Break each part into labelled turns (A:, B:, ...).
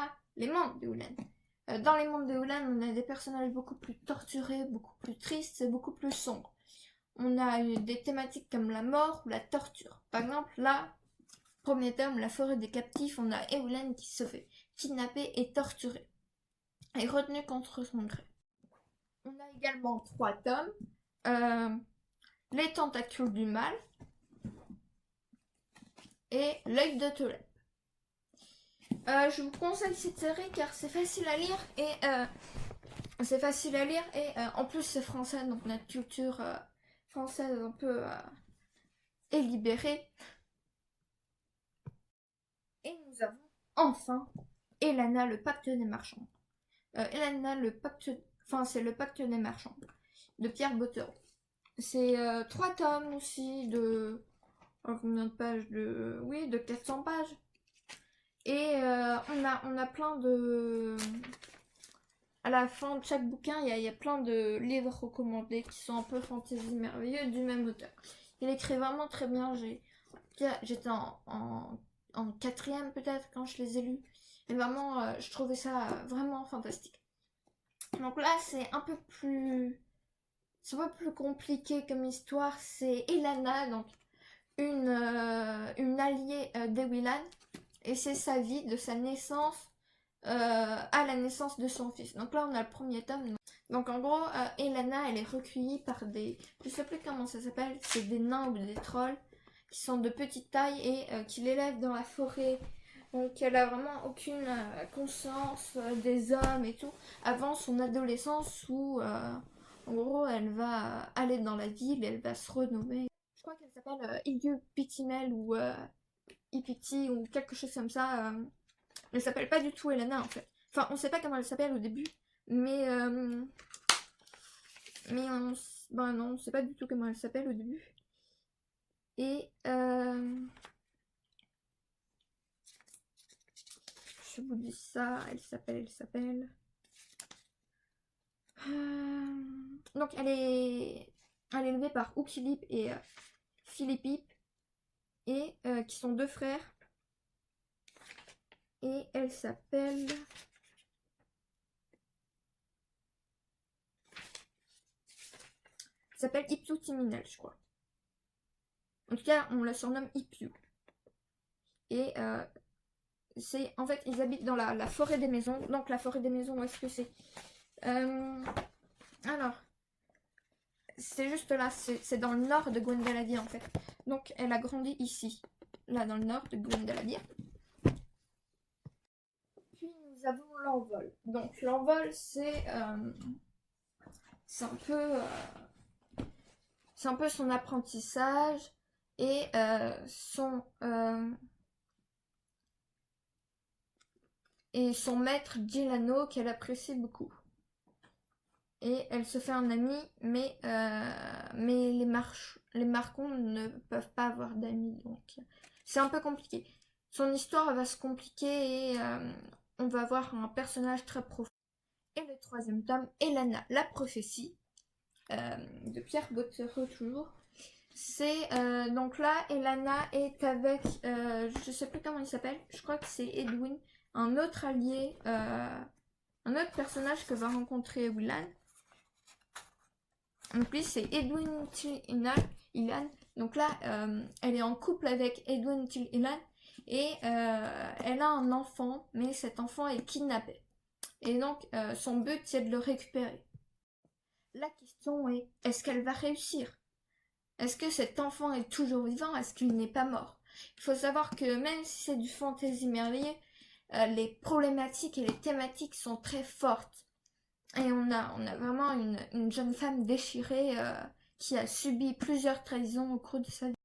A: a les mondes de Houlan. Dans les mondes de Houlan, on a des personnages beaucoup plus torturés, beaucoup plus tristes et beaucoup plus sombres. On a des thématiques comme la mort ou la torture. Par exemple, là, premier tome, la forêt des captifs, on a Houlan qui se fait kidnapper et torturer, et retenu contre son gré. On a également 3 tomes, les tentacules du mal et l'œil de Tolède. Je vous conseille cette série car c'est facile à lire et en plus c'est français, donc notre culture française un peu est libérée. Et nous avons enfin Elana, le pacte des marchands. Elana, c'est le pacte des marchands de Pierre Bottero. C'est 3 tomes aussi de combien de pages de 400 pages. Et on a plein de... À la fin de chaque bouquin, il y a plein de livres recommandés qui sont un peu fantasy merveilleux du même auteur. Il écrit vraiment très bien. J'étais en quatrième peut-être quand je les ai lus. Et vraiment, je trouvais ça vraiment fantastique. Donc là, c'est un peu plus compliqué comme histoire. C'est Elana, donc une alliée d'Ewillan. Et c'est sa vie, de sa naissance à la naissance de son fils. Donc là, on a le premier tome. Donc en gros, Elana, elle est recueillie par des... Je sais plus comment ça s'appelle. C'est des nains ou des trolls qui sont de petite taille et qui l'élèvent dans la forêt. Donc elle a vraiment aucune conscience des hommes et tout. Avant son adolescence où, en gros, elle va aller dans la ville et elle va se renommer. Je crois qu'elle s'appelle Igu Pitimel ou... Ipiti ou quelque chose comme ça. Elle s'appelle pas du tout Elena en fait. Enfin, on sait pas comment elle s'appelle au début, mais non, on sait pas du tout comment elle s'appelle au début. Et je vous dis ça, elle s'appelle. Donc elle est élevée par Oukilip et Philippip et qui sont 2 frères. Et elle s'appelle... Elle s'appelle Ipiu Timinel, je crois. En tout cas, on la surnomme Ipiu. Et en fait, ils habitent dans la forêt des maisons. Donc la forêt des maisons, où est-ce que c'est Alors, c'est juste là, c'est dans le nord de Gwendaladir en fait. Donc elle a grandi ici, là dans le nord de Gwendaladir. Puis nous avons l'envol. Donc l'envol, c'est un peu son apprentissage et son maître Gilano qu'elle apprécie beaucoup. Et elle se fait un ami, mais les marcons ne peuvent pas avoir d'amis, donc c'est un peu compliqué. Son histoire va se compliquer et on va avoir un personnage très profond. Et le 3e tome, Elana, la prophétie, de Pierre Bottero toujours. C'est donc là, Elana est avec, je sais plus comment il s'appelle, je crois que c'est Edwin, un autre allié, un autre personnage que va rencontrer Willan. Donc lui c'est Edwin Till Ilan. Donc là elle est en couple avec Edwin Till Ilan et elle a un enfant, mais cet enfant est kidnappé. Et donc son but c'est de le récupérer. La question est, est-ce qu'elle va réussir? Est-ce que cet enfant est toujours vivant? Est-ce qu'il n'est pas mort? Il faut savoir que même si c'est du fantasy merveilleux, les problématiques et les thématiques sont très fortes. Et on a vraiment une jeune femme déchirée qui a subi plusieurs trahisons au cours de sa vie.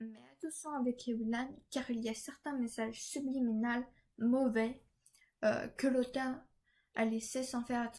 A: Mais attention avec Willan, car il y a certains messages subliminaux mauvais que l'auteur a laissé sans faire attention.